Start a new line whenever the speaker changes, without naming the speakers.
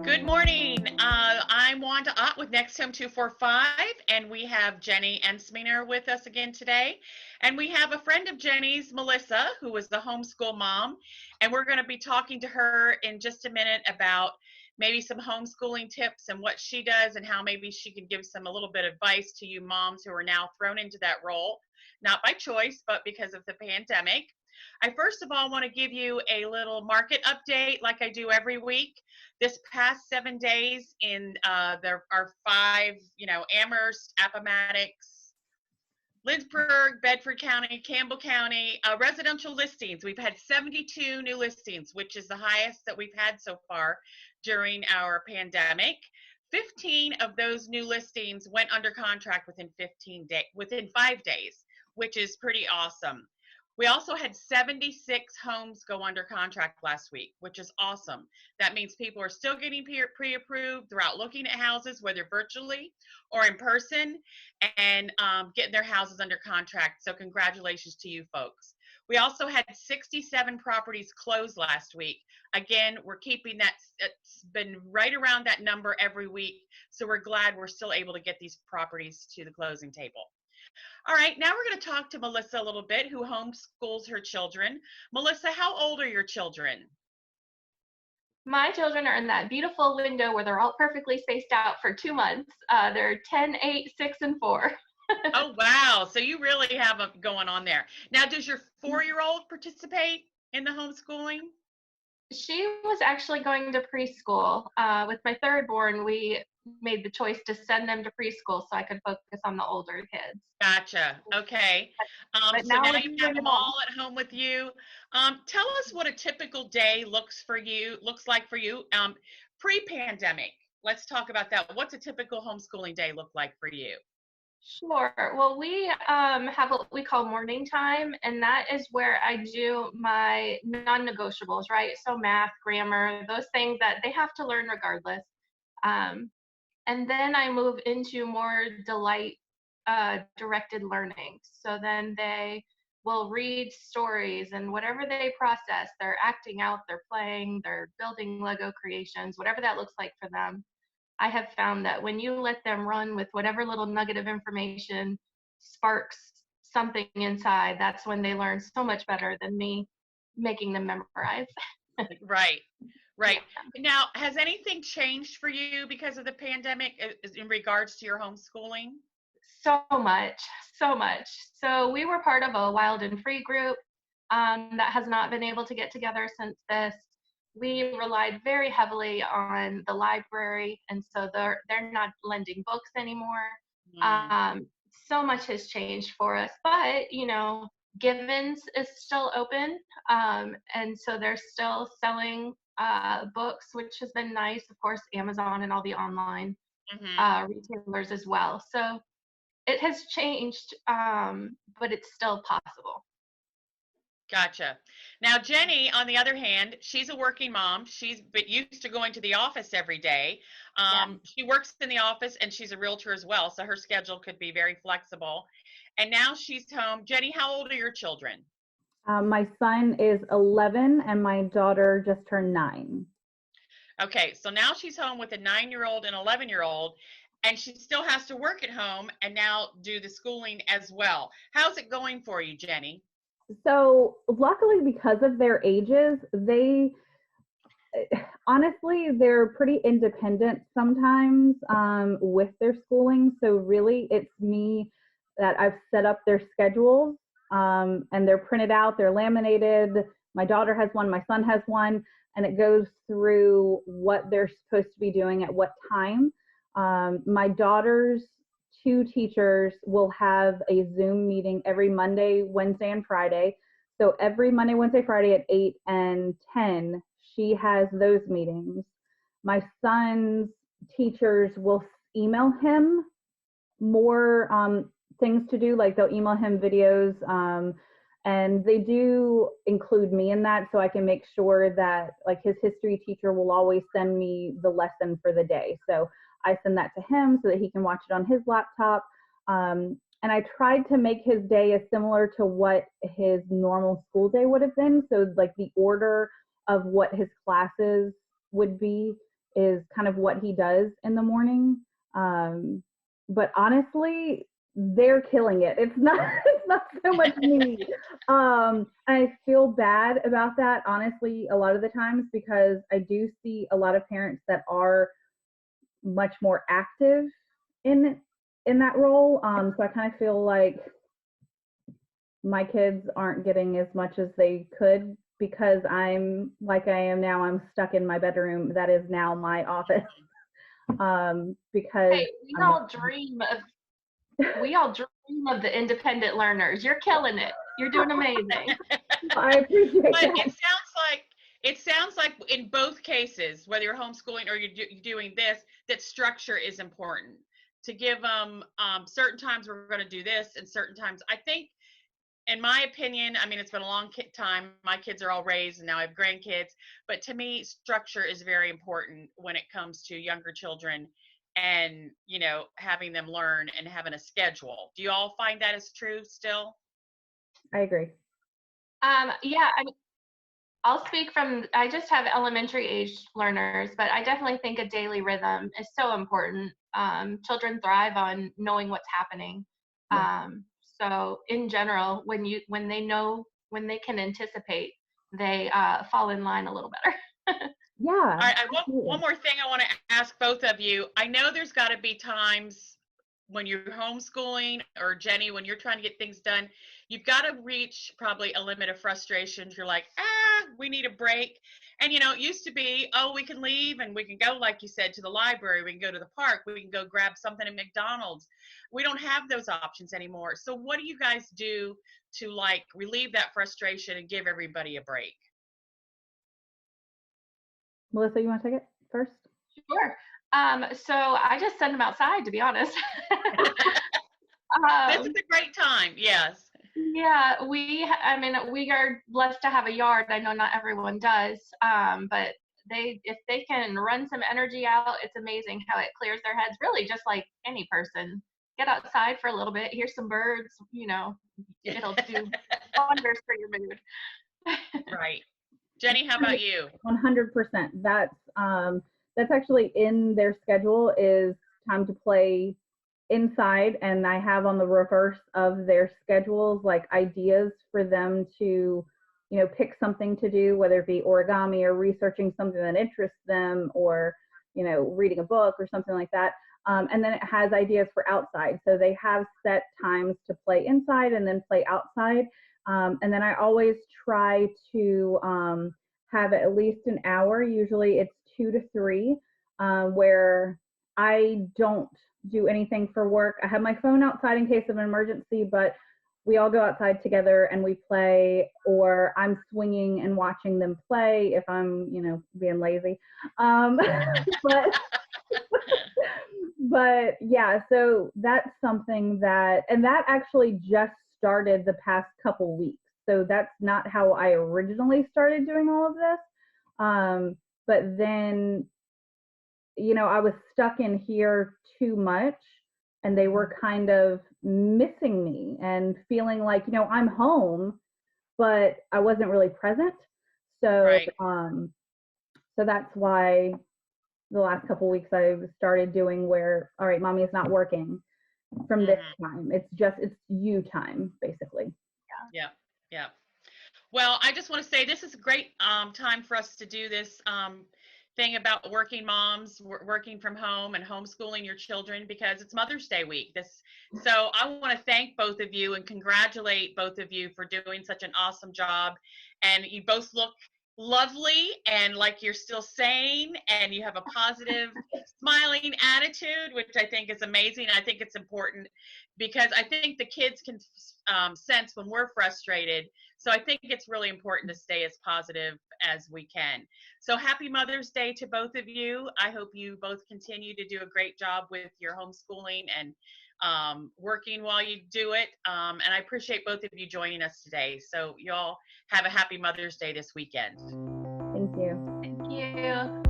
Good morning. I'm Wanda Ott with Next Home 245, and we have Jenny Ensminger with us again today. And we have a friend of Jenny's, Melissa, who is the homeschool mom, and we're going to be talking to her in just a minute about maybe some homeschooling tips and what she does and how maybe she can give a little bit of advice to you moms who are now thrown into that role, not by choice, but because of the pandemic. I first of all want to give you a little market update like I do every week. This past 7 days there are five, Amherst, Appomattox, Lynchburg, Bedford County, Campbell County, residential listings. We've had 72 new listings, which is the highest that we've had so far during our pandemic. 15 of those new listings went under contract within 5 days, which is pretty awesome. We also had 76 homes go under contract last week, which is awesome. That means people are still getting pre-approved. They're out looking at houses, whether virtually or in person, and getting their houses under contract. So congratulations to you folks. We also had 67 properties close last week. Again, we're keeping that, it's been right around that number every week. So we're glad we're still able to get these properties to the closing table. All right, now we're going to talk to Melissa a little bit, who homeschools her children. Melissa, how old are your children?
My children are in that beautiful window where they're all perfectly spaced out for 2 months. They're 10, 8, 6, and 4.
Oh, wow. So you really have a going on there. Now, does your 4-year-old participate in the homeschooling?
She was actually going to preschool. With my third born, we made the choice to send them to preschool so I could focus on the older kids.
Gotcha. Okay. So now you have them all at home with you. Tell us what a typical day looks like for you pre-pandemic. Let's talk about that. What's a typical homeschooling day look like for you?
Sure. Well, we have what we call morning time, and that is where I do my non-negotiables, right? So math, grammar, those things that they have to learn regardless. And then I move into more directed learning. So then they will read stories, and whatever they process, they're acting out, they're playing, they're building Lego creations, whatever that looks like for them. I have found that when you let them run with whatever little nugget of information sparks something inside, that's when they learn so much better than me making them memorize.
Right. Right. Yeah. Now, has anything changed for you because of the pandemic in regards to your homeschooling?
So much, so much. So we were part of a Wild and Free group that has not been able to get together since this. We relied very heavily on the library, and so they're not lending books anymore. So much has changed for us, but Givens is still open, and so they're still selling books, which has been nice. Of course, Amazon and all the online retailers as well. So it has changed, but it's still possible.
Gotcha. Now, Jenny, on the other hand, she's a working mom. She's used to going to the office every day. She works in the office, and she's a realtor as well, so her schedule could be very flexible. And now she's home. Jenny, how old are your children?
My son is 11, and my daughter just turned 9.
Okay, so now she's home with a 9-year-old and 11-year-old, and she still has to work at home and now do the schooling as well. How's it going for you, Jenny?
So luckily, because of their ages, they're pretty independent sometimes with their schooling. So really, it's me that I've set up their schedules, and they're printed out, they're laminated. My daughter has one, my son has one, and it goes through what they're supposed to be doing at what time. My daughter's 2 teachers will have a Zoom meeting every Monday, Wednesday, and Friday. So every Monday, Wednesday, Friday at 8 and 10, she has those meetings. My son's teachers will email him more things to do, like they'll email him videos, and they do include me in that, so I can make sure that, like, his history teacher will always send me the lesson for the day. So I send that to him so that he can watch it on his laptop. And I tried to make his day as similar to what his normal school day would have been. So like the order of what his classes would be is kind of what he does in the morning. But honestly, they're killing it. It's not it's not so much me. I feel bad about that, honestly, a lot of the times, because I do see a lot of parents that are much more active in that role. So I kind of feel like my kids aren't getting as much as they could because I'm like I am now. I'm stuck in my bedroom. That is now my office. Because
Hey, we all dream of the independent learners. You're killing it. You're doing amazing.
I appreciate
But
that.
it sounds like in both cases, whether you're homeschooling or you're doing this, that structure is important. To give them certain times we're going to do this, and certain times, I think, in my opinion, I mean, it's been a long time. My kids are all raised, and now I have grandkids. But to me, structure is very important when it comes to younger children, and having them learn and having a schedule. Do you all find that is true still?
I agree.
Yeah, I'll speak I just have elementary age learners, but I definitely think a daily rhythm is so important. Children thrive on knowing what's happening.
Yeah.
So in general, when they can anticipate, they fall in line a little better.
Yeah.
All right,
Absolutely.
one more thing I want to ask both of you. I know there's got to be times when you're homeschooling, or Jenny, when you're trying to get things done, you've got to reach probably a limit of frustration. You're like, we need a break. And it used to be, oh, we can leave and we can go, like you said, to the library, we can go to the park, we can go grab something at McDonald's. We don't have those options anymore. So what do you guys do to relieve that frustration and give everybody a break?
Melissa, you want to take it first?
Sure. So I just send them outside, to be honest.
This is a great time. Yes.
Yeah, we are blessed to have a yard. I know not everyone does, but if they can run some energy out, it's amazing how it clears their heads. Really, just like any person, get outside for a little bit, hear some birds. It'll do wonders for your mood.
Right. Jenny, how about you?
100%. That's actually in their schedule, is time to play inside, and I have on the reverse of their schedules like ideas for them to pick something to do, whether it be origami or researching something that interests them, or reading a book or something like that. And then it has ideas for outside, so they have set times to play inside and then play outside. And then I always try to have at least an hour, usually it's 2 to 3, where I don't do anything for work. I have my phone outside in case of an emergency, but we all go outside together and we play, or I'm swinging and watching them play if I'm, being lazy. But yeah, so that's something and that actually just started the past couple weeks. So that's not how I originally started doing all of this. But then, I was stuck in here too much, and they were kind of missing me and feeling like, I'm home, but I wasn't really present. So,
Right.
So that's why the last couple weeks I started doing where, all right, mommy is not working from this time. It's you time, basically.
Yeah. Well, I just want to say this is a great time for us to do this thing about working moms, working from home and homeschooling your children, because it's Mother's Day week. So I want to thank both of you and congratulate both of you for doing such an awesome job. And you both look lovely and like you're still sane, and you have a positive, smiling attitude, which I think is amazing. I think it's important because I think the kids can sense when we're frustrated. So I think it's really important to stay as positive as we can. So happy Mother's Day to both of you. I hope you both continue to do a great job with your homeschooling and working while you do it. And I appreciate both of you joining us today. So you all have a happy Mother's Day this weekend.
Thank you.
Thank you.